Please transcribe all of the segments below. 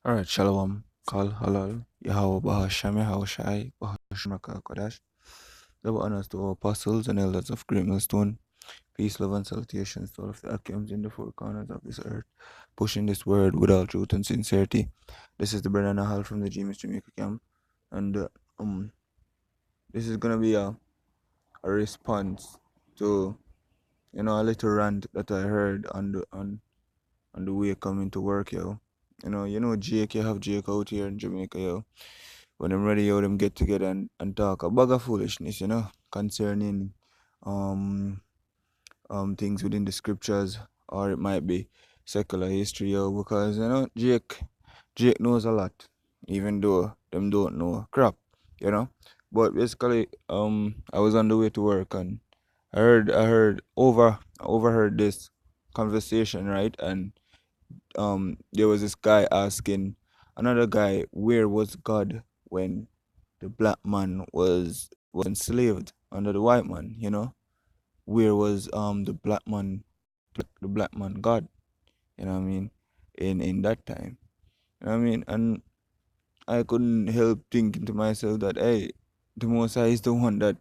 Alright, Shalom, Kal, Halal, Yahawah, Bahasham, Yahawashi, Bahasham, Kodash. Double honors to our apostles and elders of Great Millstone. Peace, love, and salutations to all of the Akims in the four corners of this earth, pushing this word with all truth and sincerity. This is the Brennan Nahal from the James Jamaica camp, and um, this is gonna be a response to a little rant that I heard on the way coming to work, yo. Jake, you have Jake out here in Jamaica, yo. When I'm ready, yo, them get together and talk a bag of foolishness, concerning um things within the scriptures, or it might be secular history, yo, because Jake knows a lot, even though them don't know crap, you know. But basically, I was on the way to work and I overheard this conversation, right? And there was this guy asking another guy, where was God when the black man was enslaved under the white man, where was the black man God, you know what I mean, in that time, you know what I mean. And I couldn't help thinking to myself that, hey, the Most High is the one that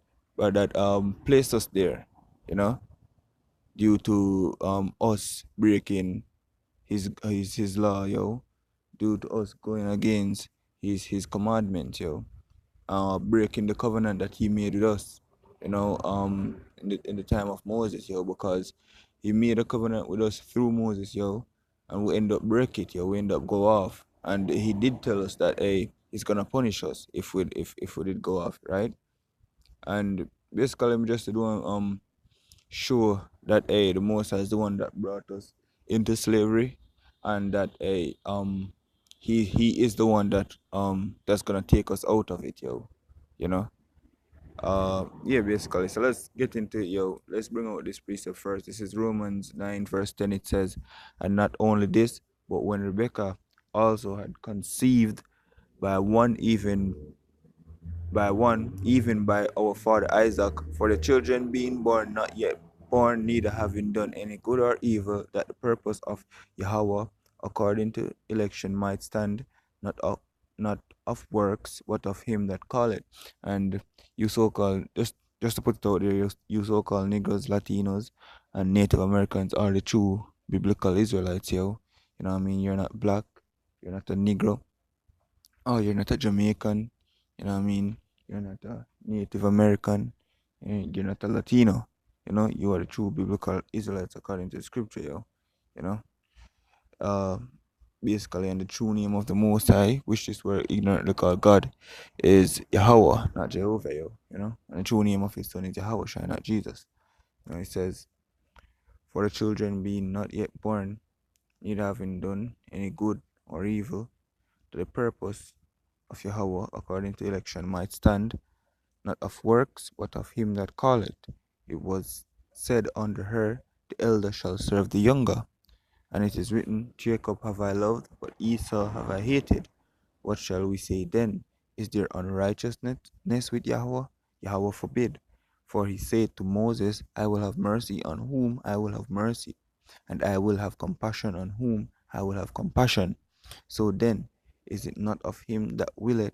placed us there, you know, due to us breaking his law, yo, due to us going against his commandments, yo, breaking the covenant that he made with us, in the time of Moses, yo, because he made a covenant with us through Moses, yo, and we end up break it, yo, we end up go off, and he did tell us that, hey, he's gonna punish us if we did go off, right? And basically, I'm just doing show that, hey, the Most High is the one that brought us into slavery, and that, hey, he is the one that's gonna take us out of it, yo, you know. Yeah, basically. So let's get into it, yo. Let's bring out this precept first. This is Romans 9 verse 10. It says, and not only this, but when Rebekah also had conceived by one even even by our father Isaac, for the children being born not yet born, neither having done any good or evil, that the purpose of Yahawah according to election might stand, not of not of works, but of him that call it. And you so called, just to put it out there, you so called Negros, Latinos, and Native Americans are the true biblical Israelites, yo. You know what I mean? You're not black, you're not a Negro, oh, you're not a Jamaican, you know what I mean? You're not a Native American, you're not a Latino, you are the true biblical Israelites according to the scripture, yo, you know. Uh, Basically, and the true name of the Most High, which is where ignorantly called God, is Yahawah, not Jehovah, yo, and the true name of his son is Yahawashi, not Jesus. It says, for the children being not yet born, neither having done any good or evil, to the purpose of Yahawah according to election might stand, not of works, but of him that calleth. It was said unto her, the elder shall serve the younger. And it is written, Jacob have I loved, but Esau have I hated. What shall we say then? Is there unrighteousness with Yahweh? Yahweh forbid. For he said to Moses, I will have mercy on whom I will have mercy, and I will have compassion on whom I will have compassion. So then, is it not of him that willeth?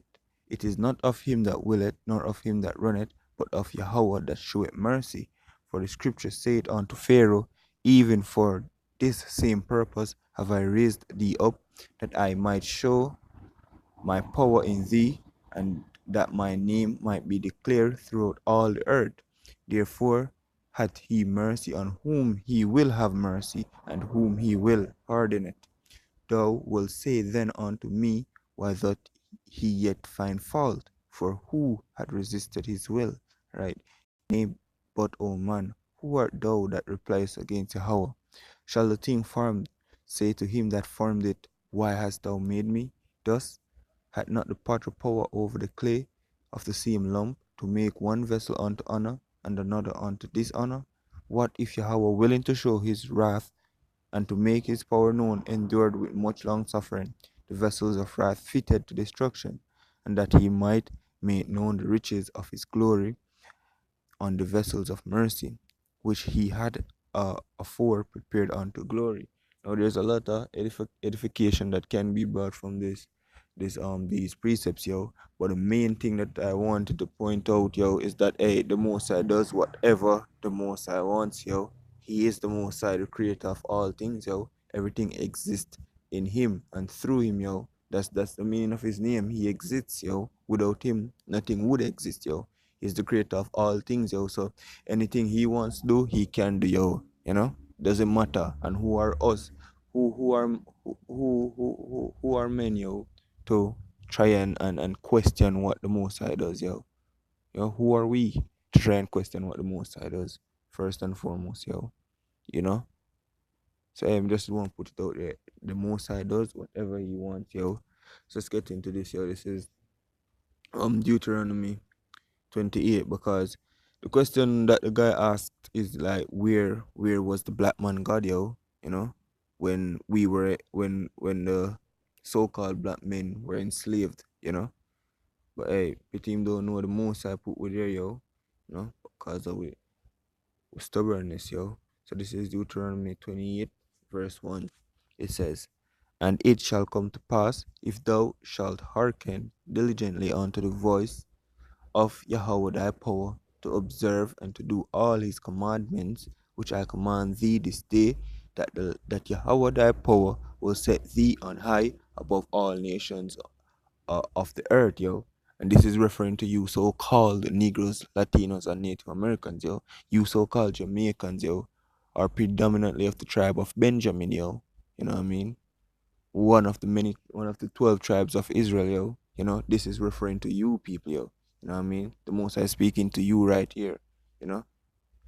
It is not of him that willeth, nor of him that runneth, but of Yahweh that sheweth mercy. For the scripture saith unto Pharaoh, even for this same purpose have I raised thee up, that I might show my power in thee, and that my name might be declared throughout all the earth. Therefore hath he mercy on whom he will have mercy, and whom he will pardon it. Thou wilt say then unto me, why doth he yet find fault? For who hath resisted his will? Right? Nay, but, O man, who art thou that repliest against Yahweh? Shall the thing formed say to him that formed it, why hast thou made me thus? Had not the potter power over the clay of the same lump, to make one vessel unto honor, and another unto dishonor? What if Yahweh, willing to show his wrath, and to make his power known, endured with much long suffering the vessels of wrath fitted to destruction, and that he might make known the riches of his glory on the vessels of mercy, which he had afore prepared unto glory? Now there's a lot of edification that can be brought from these precepts, yo. But the main thing that I wanted to point out, yo, is that hey, the Most High does whatever the Most High wants, yo. He is the Most High, the creator of all things, yo. Everything exists in him and through him, yo. That's the meaning of his name. He exists, yo. Without him, nothing would exist, yo. He's the creator of all things, yo. So anything he wants to do, he can do, yo. You know? Doesn't matter. And who are us? Who are men, yo, to try and question what the Most High does, yo. Yo, who are we to try and question what the Most High does? First and foremost, yo. You know? So I just want to put it out there. The Most High does whatever he wants, yo. So let's get into this, yo. This is Deuteronomy 28, because the question that the guy asked is like, where was the black man God, yo? You know, when the so-called black men were enslaved, you know. But hey, the team don't know the Most I put with there, yo. You know, because of we stubbornness, yo. So this is Deuteronomy 28 verse 1. It says, "And it shall come to pass, if thou shalt hearken diligently unto the voice of Yahawah thy power, to observe and to do all his commandments which I command thee this day, that Yahawah thy power will set thee on high above all nations of the earth, yo." And this is referring to you so-called Negroes, Latinos, and Native Americans, yo. You so-called Jamaicans, yo, are predominantly of the tribe of Benjamin, yo. You know what I mean? One of the 12 tribes of Israel, yo. You know, this is referring to you people, yo. You know what I mean? The Most High speaking to you right here. You know?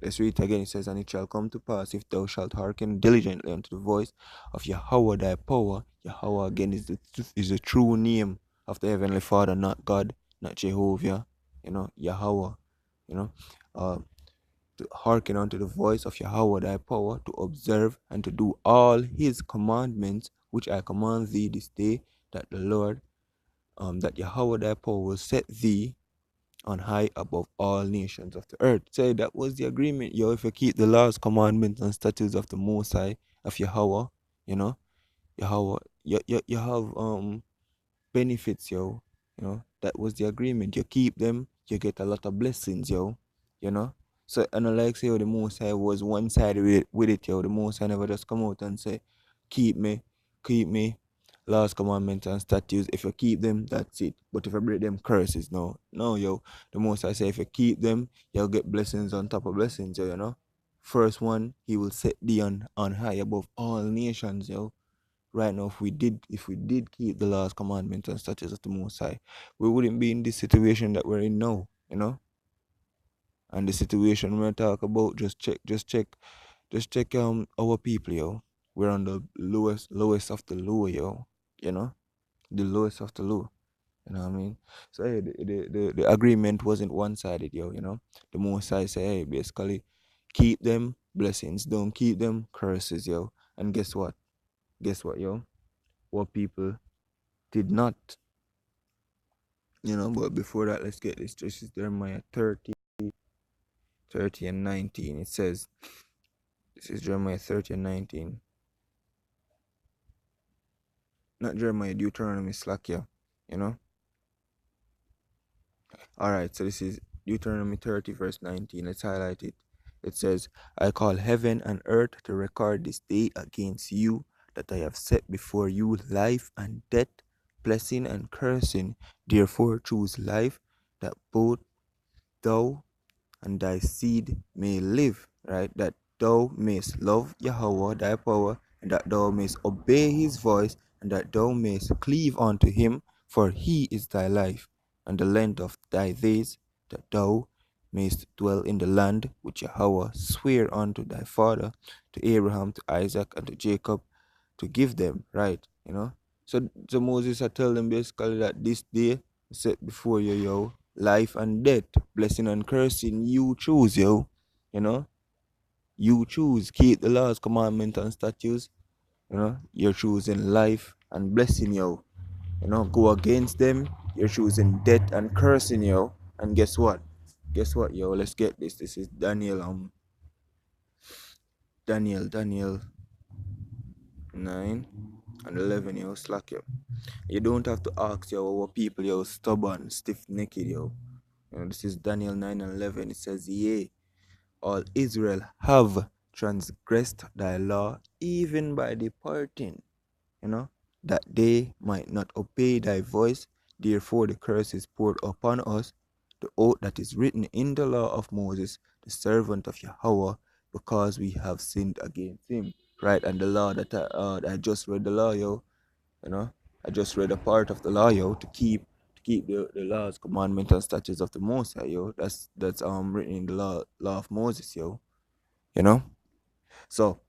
Let's read it again. It says, "And it shall come to pass, if thou shalt hearken diligently unto the voice of Yahawah thy power." Yahawah again is the true name of the Heavenly Father, not God, not Jehovah. You know, Yahawah. You know, uh, to hearken unto the voice of Yahawah thy power, to observe and to do all his commandments which I command thee this day, that the Lord, that Yahawah thy power will set thee on high above all nations of the earth. Say that was the agreement, yo. If you keep the laws, commandments, and statutes of the Most High of Yahawah, you know, Yahawah, you have benefits, yo. You know, that was the agreement. You keep them, you get a lot of blessings, yo. You know. So and I like say, yo, the Most High was one sided with it, yo. The Most High never just come out and say, keep me, keep me, laws, commandments, and statutes. If you keep them, that's it. But if you break them, curses. No, no, yo. The Most High say, if you keep them, you'll get blessings on top of blessings, yo. You know. First one, He will set thee on high above all nations, yo. Right now, if we did keep the laws, commandments, and statutes of the Most High, we wouldn't be in this situation that we're in now, you know. And the situation we're talking about, just check our people, yo. We're on the lowest of the low, yo. You know, the lowest of the low. You know what I mean? So hey, the agreement wasn't one sided, yo. You know, the Most High say, hey, basically, keep them blessings, don't keep them curses, yo. And guess what? Guess what, yo? What people did not, you know. But before that, let's get this. This is Jeremiah 30 and 19. It says, this is Jeremiah 30 and 19. Not Jeremiah, Deuteronomy, Salachya, you know. All right, so this is Deuteronomy 30 verse 19. Let's highlight it. It says, "I call heaven and earth to record this day against you, that I have set before you life and death, blessing and cursing. Therefore choose life, that both thou and thy seed may live," right? "That thou mayst love Yahawah thy power, and that thou mayst obey his voice, and that thou mayst cleave unto him, for he is thy life, and the length of thy days, that thou mayst dwell in the land which Yahawah sware unto thy father, to Abraham, to Isaac, and to Jacob, to give them," right? You know? So Moses had tell them basically that this day set before you, yo, life and death, blessing and cursing. You choose, yo. You know? You choose. Keep the laws, commandments, and statutes. You know? You're choosing life and blessing, yo. You know, go against them. You're choosing death and cursing, yo. And guess what? Guess what, yo? Let's get this. This is Daniel. Daniel. 9 and 11, yo, Salachya. You don't have to ask, yo, our people, yo, stubborn, stiff-necked, yo. You know, this is Daniel 9 and 11. It says, yea, all Israel have transgressed thy law, even by departing, you know, that they might not obey thy voice. Therefore, the curse is poured upon us, the oath that is written in the law of Moses, the servant of Yahawah, because we have sinned against him. Right, and the law that I just read the law, yo, you know, I just read a part of the law, yo, to keep the laws, commandments, and statutes of the Most High, yo. That's written in the law of Moses, yo. You know, so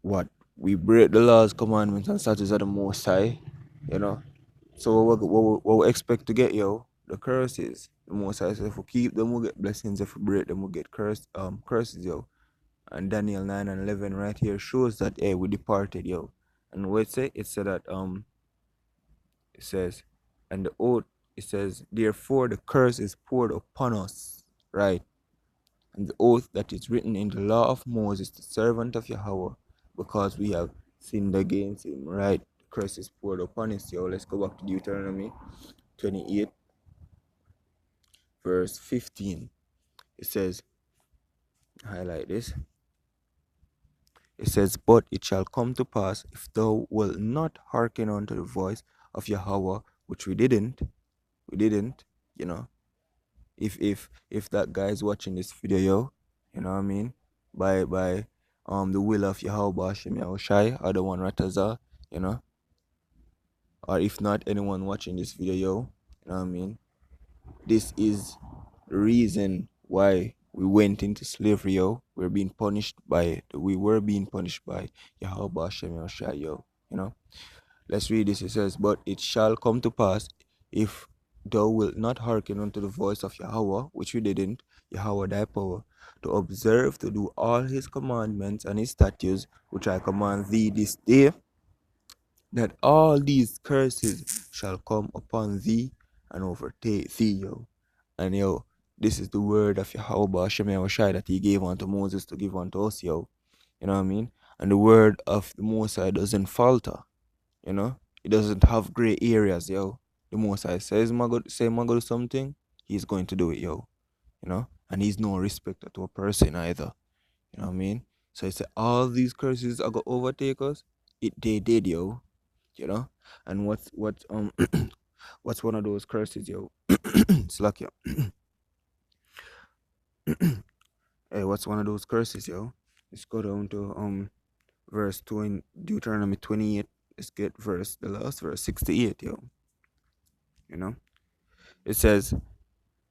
what we break the laws, commandments, and statutes of the Most High, you know. So what we expect to get, yo, the curses. The Most High said if we keep them, we get blessings. If we break them, we get curses, yo. And Daniel 9 and 11 right here shows that hey, we departed, yo. And what it say? It said that it says, and the oath, it says, therefore the curse is poured upon us, right? And the oath that is written in the law of Moses, the servant of Yahawah, because we have sinned against him, right? The curse is poured upon us, yo. Let's go back to Deuteronomy 28, verse 15. It says, highlight this. It says, but it shall come to pass if thou wilt not hearken unto the voice of Yahawah, which we didn't, you know, if that guy is watching this video, yo, you know what I mean? By the will of Yahawah Shem Yahawashi, or the one Rataza, you know, or if not anyone watching this video, yo, you know what I mean? This is the reason why we went into slavery, yo. We were being punished by Yahawah Shem Yahawashi, yo, you know. Let's read this. It says, but it shall come to pass if thou wilt not hearken unto the voice of Yahawah, which we didn't, Yahawah thy power, to observe to do all his commandments and his statutes, which I command thee this day, that all these curses shall come upon thee and overtake thee, yo. And yo, this is the word of Yahawah Shem Yahawashi that he gave unto Moses to give unto us, yo. You know what I mean? And the word of the Most High doesn't falter. You know, it doesn't have gray areas, yo. The Most High says, say, do something, he's going to do it, yo. You know, and he's no respecter to a person either. You know what I mean? So it's all these curses are going to overtake us. They did, yo. You know, and what's one of those curses, yo? Salachya. Hey, what's one of those curses, yo? Let's go down to verse 2 in Deuteronomy 28. Let's get the last verse 68, yo. You know, it says,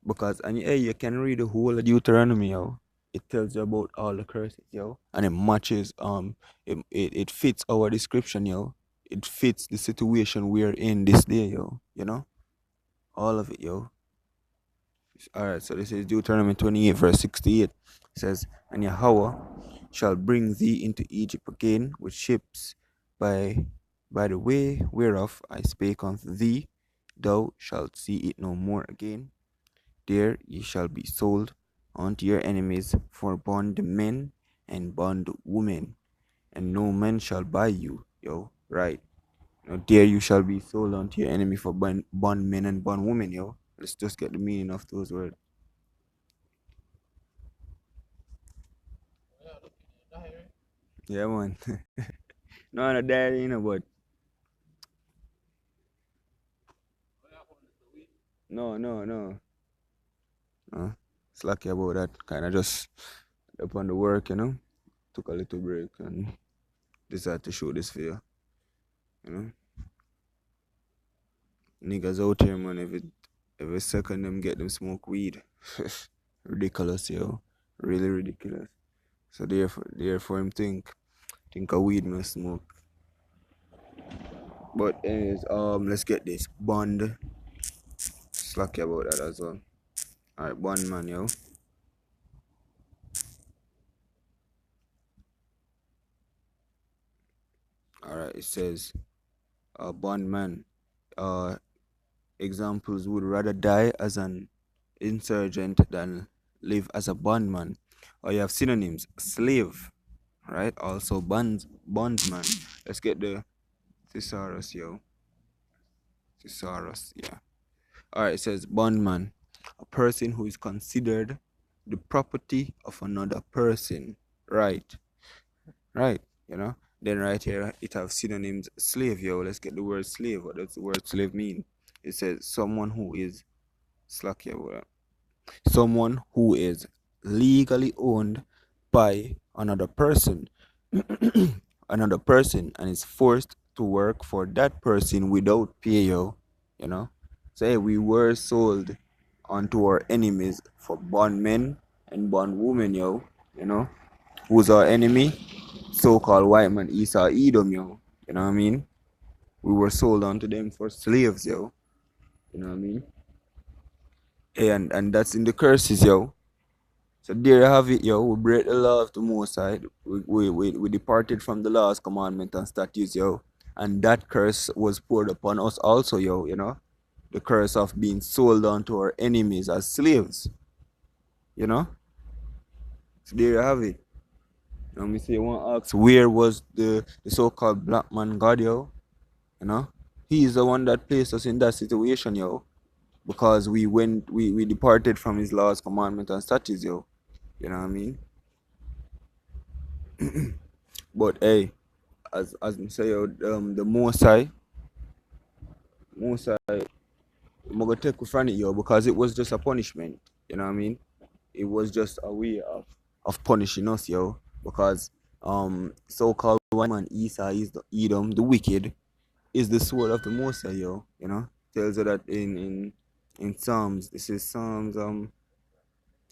because and yeah, you can read the whole of Deuteronomy, yo. It tells you about all the curses, yo, and it matches it fits our description, yo. It fits the situation we're in this day, yo. You know, all of it, yo. All right, so this is Deuteronomy 28, verse 68. It says, and Yahawah shall bring thee into Egypt again with ships by the way whereof I spake unto thee, thou shalt see it no more again. There ye shall be sold unto your enemies for bondmen and bondwomen, and no man shall buy you, yo. Right. There you shall be sold unto your enemy for bondmen and bondwomen, yo. Let's just get the meaning of those words. Yeah, man. No, no, that but no, no, no. It's lucky about that. Kind of just upon the work, took a little break and decided to show this for you, you know. Niggas out here, man, every second them get them smoke weed. Ridiculous, yo. Really ridiculous. So therefore him think a weed must smoke. But anyways, let's get this. Bond. Slacky about that as well. Alright, bond man, yo. Alright, it says bondman. Examples would rather die as an insurgent than live as a bondman. Or you have synonyms: slave, right? Also bondsman. Let's get the thesaurus, yo. Thesaurus, yeah. All right, it says bondman, a person who is considered the property of another person. Right, right, you know. Then right here, it have synonyms slave, yo. Let's get the word slave. What does the word slave mean? It says someone who is Salachya, someone who is legally owned by another person, another person, and is forced to work for that person without pay, yo. You know, say we were sold onto our enemies for bondmen and bondwomen, yo. You know, who's our enemy? So-called white man Esau Edom, yo. You know what I mean? We were sold onto them for slaves, yo. You know what I mean? And that's in the curses, yo. So there you have it, yo. We break the law of the Most High. We departed from the laws, commandments, and statutes, yo. And that curse was poured upon us also, yo, you know. The curse of being sold on to our enemies as slaves, you know. So there you have it. Now me say you want to ask where was the so-called black man God, yo, you know. He's the one that placed us in that situation, yo. Because we departed from his laws, commandments, and statutes, yo. You know what I mean? But hey, as me say, the Most High, I'm gonna take it from it, yo, because it was just a punishment. You know what I mean? It was just a way of punishing us, yo, because so-called white man Esau is the Edom, the wicked, is the sword of the Most High, yo. You know, tells you that in Psalms. This is Psalms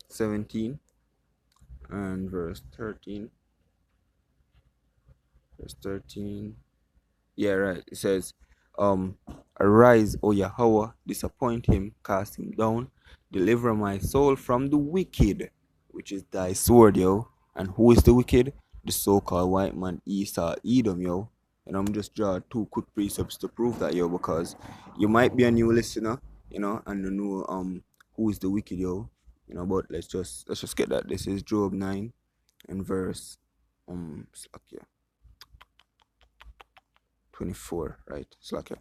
17 and verse 13. Verse 13. Yeah, right. It says, um, arise, O Yahawah, disappoint him, cast him down, deliver my soul from the wicked, which is thy sword, yo. And who is the wicked? The so-called white man Esau Edom, yo. And I'm just draw two quick precepts to prove that, yo, because you might be a new listener, you know, and you know who is the wicked, yo. You know, but let's just get that. This is Job 9 and verse Salachya. 24, right? Salachya.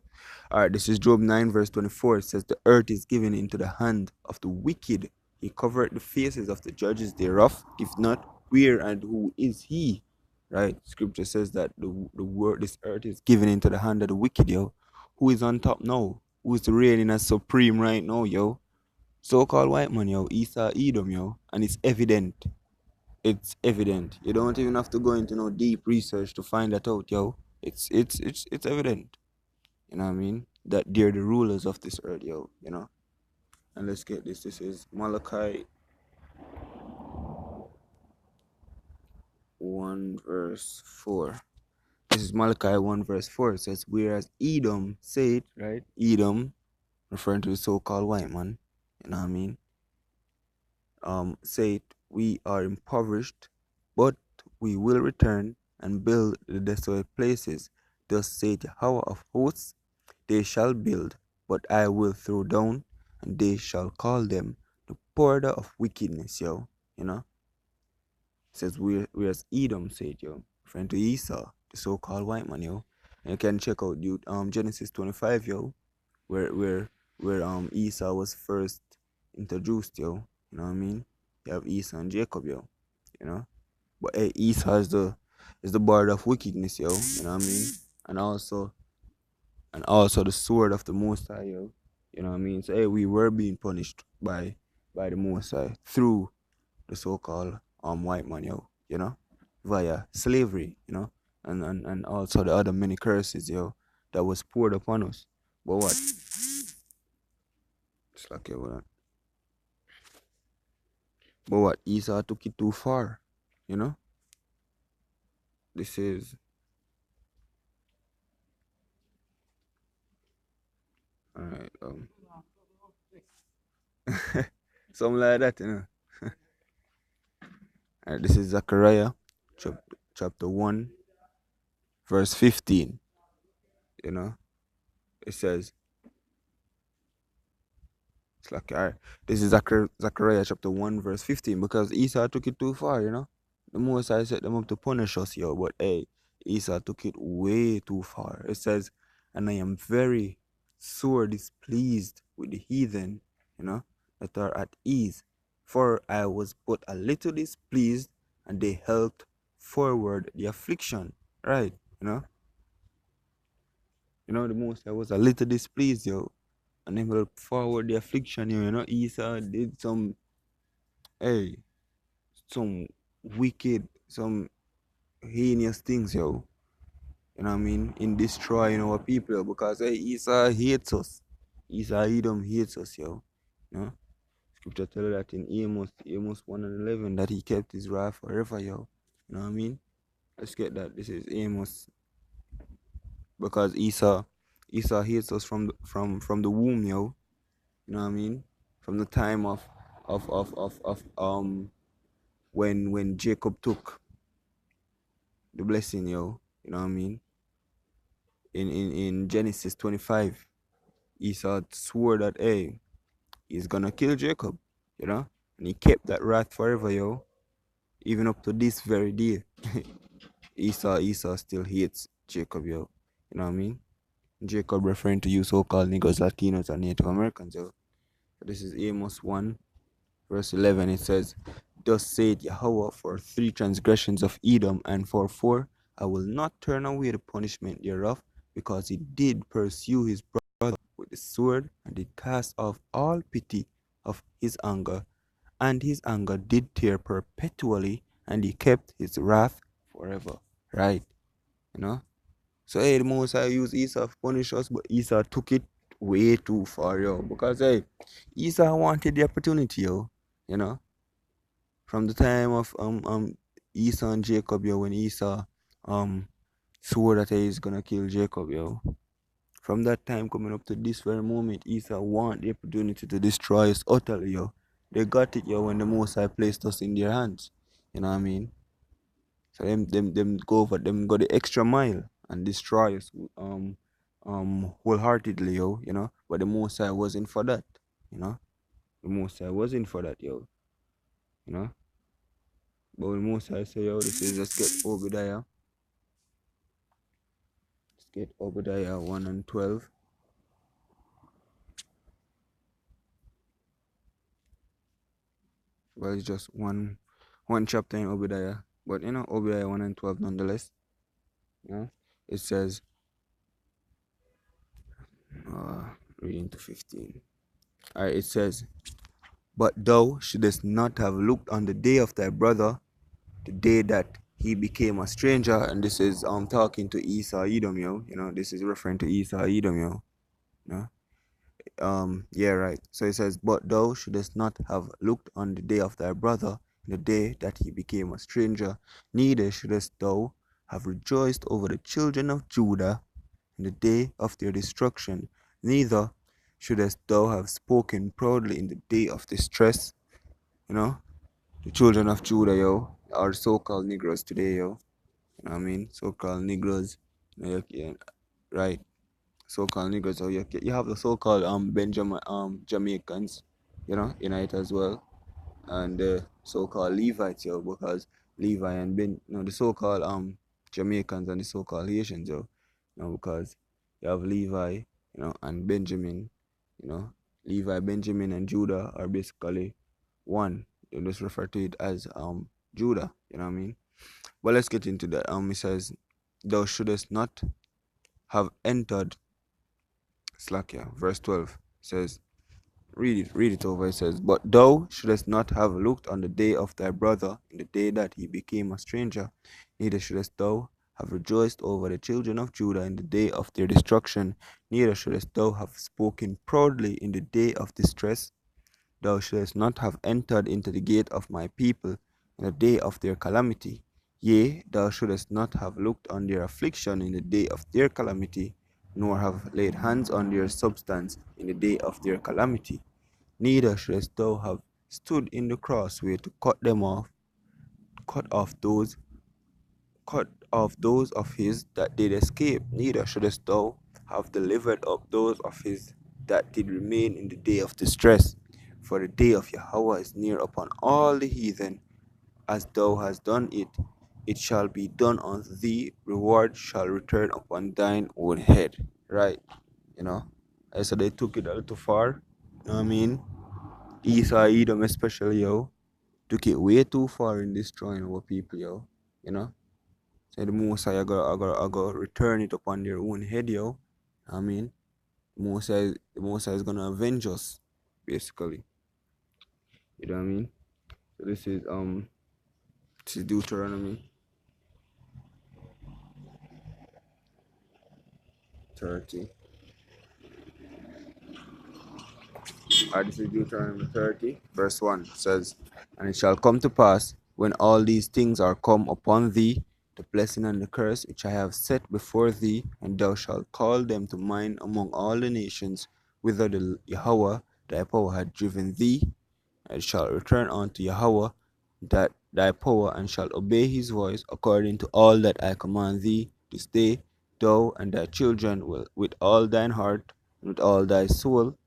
All right, this is Job 9, verse 24. It says, the earth is given into the hand of the wicked. He covered the faces of the judges thereof. If not, where and who is he? Right? Scripture says that the word, this earth is given into the hand of the wicked, yo. Who is on top now? Who is reigning as supreme right now, yo? So-called white man, yo. Esau Edom, yo. And it's evident. It's evident. You don't even have to go into no deep research to find that out, yo. It's evident. You know what I mean? That they're the rulers of this earth, yo, you know? And let's get this. This is Malachi 1 verse 4. This is Malachi 1 verse 4. It says, whereas Edom said, right? Edom, referring to the so-called white man, you know what I mean? Said, we are impoverished, but we will return and build the desolate places. Thus said Yahawah of hosts, they shall build, but I will throw down, and they shall call them the border of wickedness, yo. You know? It says whereas Edom said, yo, referring to Esau, the so-called white man, yo. And you can check out Genesis 25, yo, where Esau was first introduced, yo. You know what I mean? You have Esau and Jacob, yo. You know? But hey, Esau is the border of wickedness, yo. You know what I mean? And also the sword of the Most High, yo. You know what I mean? So hey, we were being punished by the Most High through the so-called white man, yo. You know, via slavery, you know, and also the other many curses, yo, that was poured upon us. But what? It's like what? But what? Esau took it too far, you know. This is all right. Something like that, you know. All right, this is Zechariah, chapter 1, verse 15. You know, it says, it's like, all right, this is Zechariah chapter 1, verse 15, because Esau took it too far, you know. The Most High set them up to punish us, yo. But hey, Esau took it way too far. It says, and I am very sore displeased with the heathen, you know, that are at ease. For I was but a little displeased, and they helped forward the affliction. Right, you know. The Most High was a little displeased, yo. And they helped forward the affliction, yo. Esau did hey, some wicked, some heinous things, yo. You know what I mean? In destroying our people because hey, Esau hates us. Esau Edom hates us, yo. You know? Scripture tell you that in Amos 1 and 11 that he kept his wrath forever, yo. You know what I mean? Let's get that. This is Amos because Esau hates us from the womb, yo. You know what I mean? From the time of when Jacob took the blessing, yo. You know what I mean? In Genesis 25, Esau swore that hey, he's gonna kill Jacob, you know? And he kept that wrath forever, yo. Even up to this very day. Esau still hates Jacob, yo. You know what I mean? Jacob referring to you so-called Negros, Latinos, and Native Americans, yo. So this is Amos 1, verse 11. It says, Thus saith Yahawah, for 3 transgressions of Edom, and for 4, I will not turn away the punishment thereof, because he did pursue his brother with the sword, and did cast off all pity of his anger, and his anger did tear perpetually, and he kept his wrath forever. Right? You know? So hey, the Most High used Esau to punish us, but Esau took it way too far, yo. Because hey, Esau wanted the opportunity, yo. You know? From the time of Esau and Jacob, yo, when Esau swore that he's gonna kill Jacob, yo. From that time coming up to this very moment, Esau want the opportunity to destroy us utterly, yo. They got it, yo, when the Most High placed us in their hands. You know what I mean? So them go the extra mile and destroy us wholeheartedly, yo, you know. But the Most High wasn't for that, you know. The Most High wasn't for that, yo, you know. But the Most High say, yo, this is let's get Obadiah. Let's get Obadiah 1 and 12. Well, it's just one chapter in Obadiah. But Obadiah 1 and 12 nonetheless. You know, it says reading to 15. Alright, it says, But thou shouldest not have looked on the day of thy brother, the day that he became a stranger. And this is talking to Esau Edom, yo. This is referring to Esau Edom, yo. You know? Yeah, right. So it says, But thou shouldest not have looked on the day of thy brother, the day that he became a stranger, neither shouldest thou have rejoiced over the children of Judah in the day of their destruction, neither shouldest thou have spoken proudly in the day of distress. The children of Judah, yo, are so-called Negroes today, yo. You know what I mean? So-called Negroes, yeah, right? So-called Negroes. So you have the so-called Benjamin Jamaicans, in it as well, and the so-called Levites, yo, because Levi and the so-called Jamaicans and the so-called Haitians, yo, because you have Levi, and Benjamin, you know, Levi, Benjamin, and Judah are basically one. You just refer to it as Judah. You know what I mean? But let's get into that. It says, "Thou shouldest not have entered." Salachya, verse 12 says, read it over. It says, But thou shouldest not have looked on the day of thy brother in the day that he became a stranger, neither shouldest thou have rejoiced over the children of Judah in the day of their destruction, neither shouldest thou have spoken proudly in the day of distress. Thou shouldest not have entered into the gate of my people in the day of their calamity. Yea, thou shouldest not have looked on their affliction in the day of their calamity, nor have laid hands on their substance in the day of their calamity. Neither shouldest thou have stood in the crossway to cut off those of his that did escape. Neither shouldest thou have delivered up those of his that did remain in the day of distress. For the day of Yahawah is near upon all the heathen, as thou hast done it, it shall be done unto thee, reward shall return upon thine own head. Right? You know? So they took it a little far. You know what I mean? Esau, Edom especially, yo, took it way too far in destroying our people, yo. You know? So the Most High, I go return it upon their own head, yo. I mean, the Most High is gonna avenge us, basically. You know what I mean? So this is Deuteronomy 30. This is Deuteronomy 30, verse 1 says, and it shall come to pass when all these things are come upon thee, the blessing and the curse which I have set before thee, and thou shalt call them to mind among all the nations whither the Yahawah thy power had driven thee, and shalt return unto Yahawah that thy power, and shalt obey his voice according to all that I command thee this day, thou and thy children will with all thine heart and with all thy soul,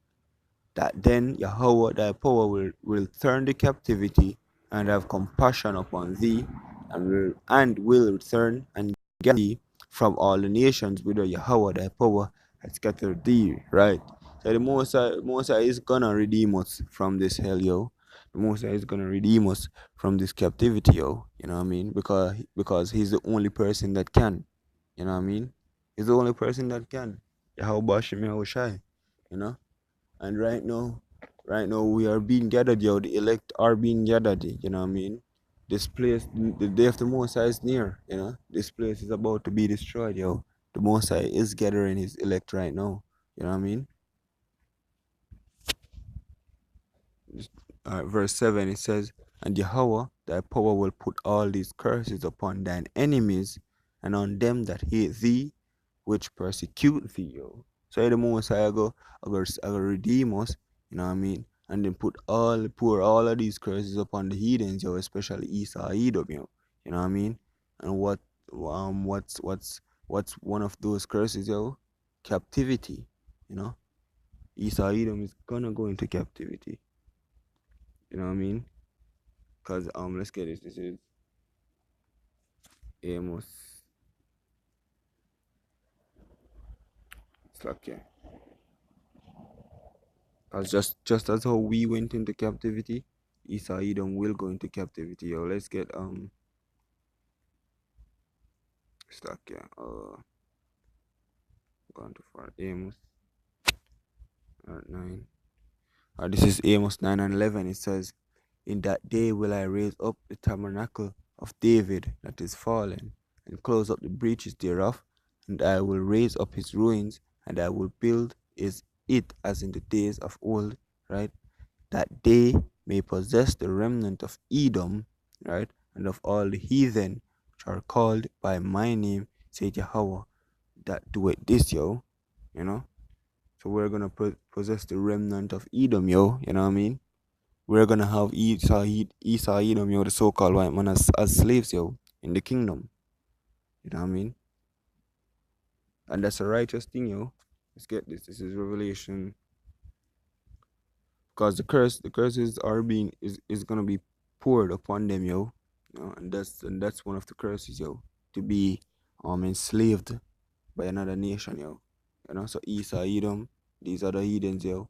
that then Yahawah thy power will turn the captivity and have compassion upon thee, and will return and gather thee from all the nations whither Yahawah thy power had scattered thee. Right? So the Most High is gonna redeem us from this hell, yo. The Most High is gonna redeem us from this captivity, yo. You know what I mean? Because he's the only person that can. You know what I mean? He's the only person that can. Yahawashi, Yahawashi. You know? And right now we are being gathered, yo. The elect are being gathered, you know what I mean? This place, the day of the Most High is near, you know. This place is about to be destroyed, yo. The Most High is gathering his elect right now, you know what I mean? Verse 7 it says, and Yahawah thy power will put all these curses upon thine enemies and on them that hate thee, which persecute thee, yo. So the Most High I go redeem us, you know what I mean? And then pour all of these curses upon the heathens, yo, especially Esau, Edom, yo. You know what I mean? And what's one of those curses, yo? Captivity, you know? Esau, Edom is gonna go into captivity. You know what I mean? Cause let's get this. This is Amos Salachya. Cause just as how we went into captivity, Esau Edom will go into captivity. Yo, let's get Salachya. Gone too far. Amos 9. This is Amos 9:11. It says, in that day will I raise up the tabernacle of David that is fallen, and close up the breaches thereof, and I will raise up his ruins, and I will build is it as in the days of old, right? That they may possess the remnant of Edom, right? And of all the heathen which are called by my name, said Yahawah, that do it this, yo, you know? So we're gonna possess the remnant of Edom, yo, you know what I mean? We're gonna have Esau, Edom, yo, the so-called white man as slaves, yo, in the kingdom. You know what I mean? And that's a righteous thing, yo. Let's get this. This is Revelation. Because the curses are is gonna be poured upon them, yo. You know, and that's one of the curses, yo. To be enslaved by another nation, yo. You know, so Esau, Edom, these other heathens, yo,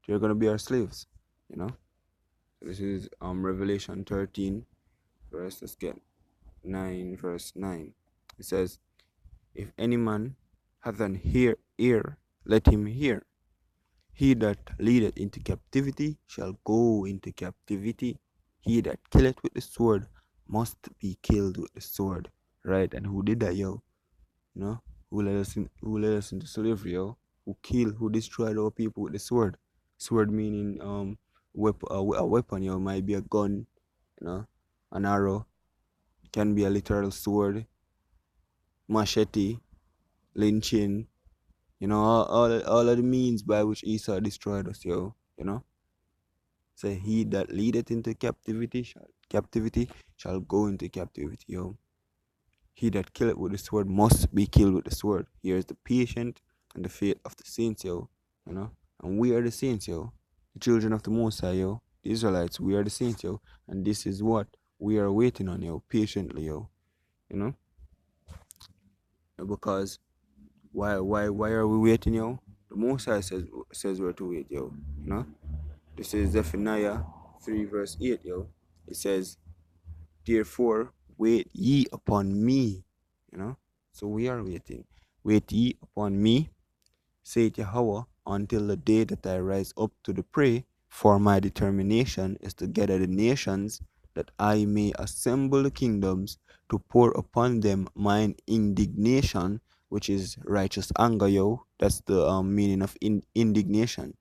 they're gonna be our slaves, you know. This is Revelation 13, let's get 9, verse 9. It says, if any man hath an ear, let him hear. He that leadeth into captivity shall go into captivity. He that killeth with the sword must be killed with the sword. Right? And who did that, yo? You know? Who led us into slavery, yo? Who destroyed our people with the sword? Sword meaning a weapon, yo, might be a gun, you know, an arrow, can be a literal sword, machete, lynching, you know, all of the means by which Esau destroyed us, yo, you know. So he that leadeth into captivity shall go into captivity, yo. He that killeth with the sword must be killed with the sword. Here is the patient and the faith of the saints, yo, you know. And we are the saints, yo. The children of the Most High, yo. The Israelites, we are the saints, yo. And this is what? We are waiting on you patiently, yo. You know, because why are we waiting, yo? The Most High says we're to wait, yo. You know, this is Zephaniah 3 verse 8, yo. It says, "Therefore wait ye upon me." You know, so we are waiting. Wait ye upon me, saith Yahawah, until the day that I rise up to the prey, for my determination is to gather the nations, that I may assemble the kingdoms, to pour upon them mine indignation, which is righteous anger, yo. That's the meaning of indignation.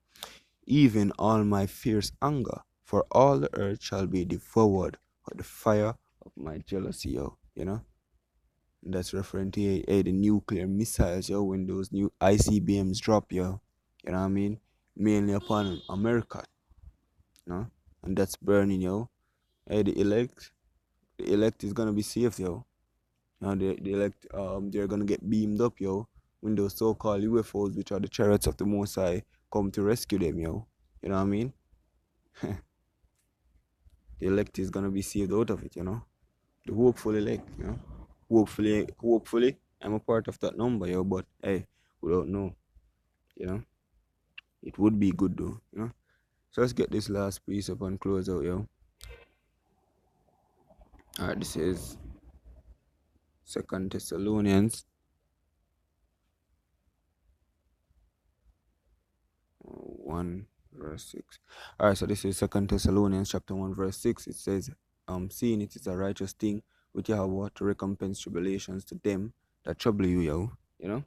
Even all my fierce anger, for all the earth shall be devoured by the fire of my jealousy, yo. You know? That's referring to the nuclear missiles, yo, when those new ICBMs drop, yo. You know what I mean? Mainly upon America, you know? And that's burning, yo. Hey, the elect is gonna be saved, yo. You know, the elect, they're gonna get beamed up, yo, when those so-called UFOs, which are the chariots of the Most High, come to rescue them, yo. You know what I mean? The elect is gonna be saved out of it, you know? The hopeful elect, you know? Hopefully, I'm a part of that number, yo, but hey, we don't know. You know, it would be good though, you know. So let's get this last piece up and close out, yo. All right, this is Second Thessalonians 1 verse 6. All right, so this is Second Thessalonians chapter 1 verse 6. It says, seeing it is a righteous thing with Yahawah to recompense tribulations to them that trouble you, yo. You know,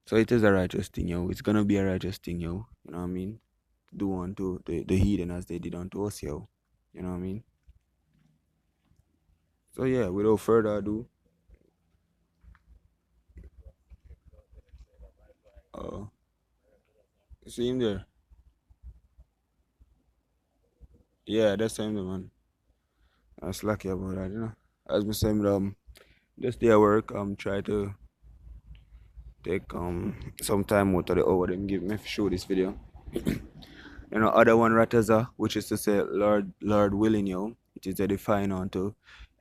so it is a righteous thing, yo. It's gonna be a righteous thing, yo. You know what I mean? Do unto the heathen as they did unto us, yo. You know what I mean? So yeah, without further ado, uh, see him there. Yeah, that's him, man. I Salachya about that, you know. As me saying, this day at work, try to take some time out of the hour them give me to show this video. You know, other one rataza, which is to say, Lord willing, yo. It is edifying unto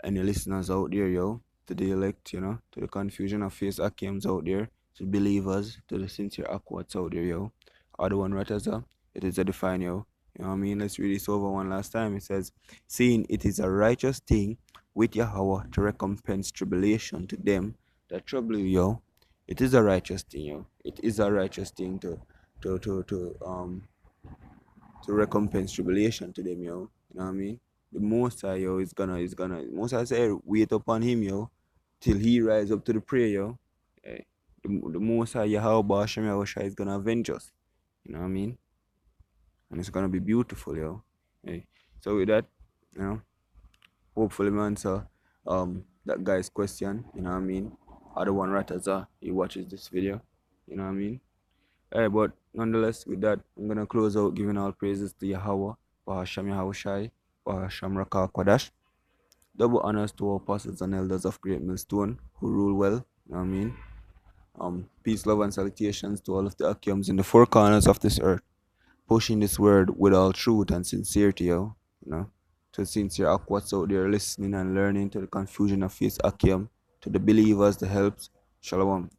any listeners out there, yo. To the elect, you know, to the confusion of face Akims out there, to believers, to the sincere Aquats out there, yo. Other one rataza, it is edifying, yo. You know what I mean? Let's read this over one last time. It says, seeing it is a righteous thing with Yahawah to recompense tribulation to them that trouble you, yo. It is a righteous thing, yo. It is a righteous thing to to to um to recompense tribulation to them, yo. You know what I mean? The Most High, yo, is gonna. Most High say, wait upon him, yo, till he rise up to the prayer, yo. Hey, the Most High, Yahawah, Yahawashi is gonna avenge us. You know what I mean? And it's gonna be beautiful, yo. Hey, so with that, you know, hopefully, man, answer that guy's question. You know what I mean? Other one Rataza, he watches this video. You know what I mean? Hey, but nonetheless, with that, I'm gonna close out giving all praises to Yahawah, Bahasham Yahawashi, Bahasham Raka Kwadash. Double honors to our apostles and elders of Great Millstone who rule well. You know what I mean? Peace, love, and salutations to all of the Akiums in the four corners of this earth, pushing this word with all truth and sincerity, yo. You know, to the sincere Akwats out there listening and learning, to the confusion of faith Akim, to the believers, the helps. Shalom.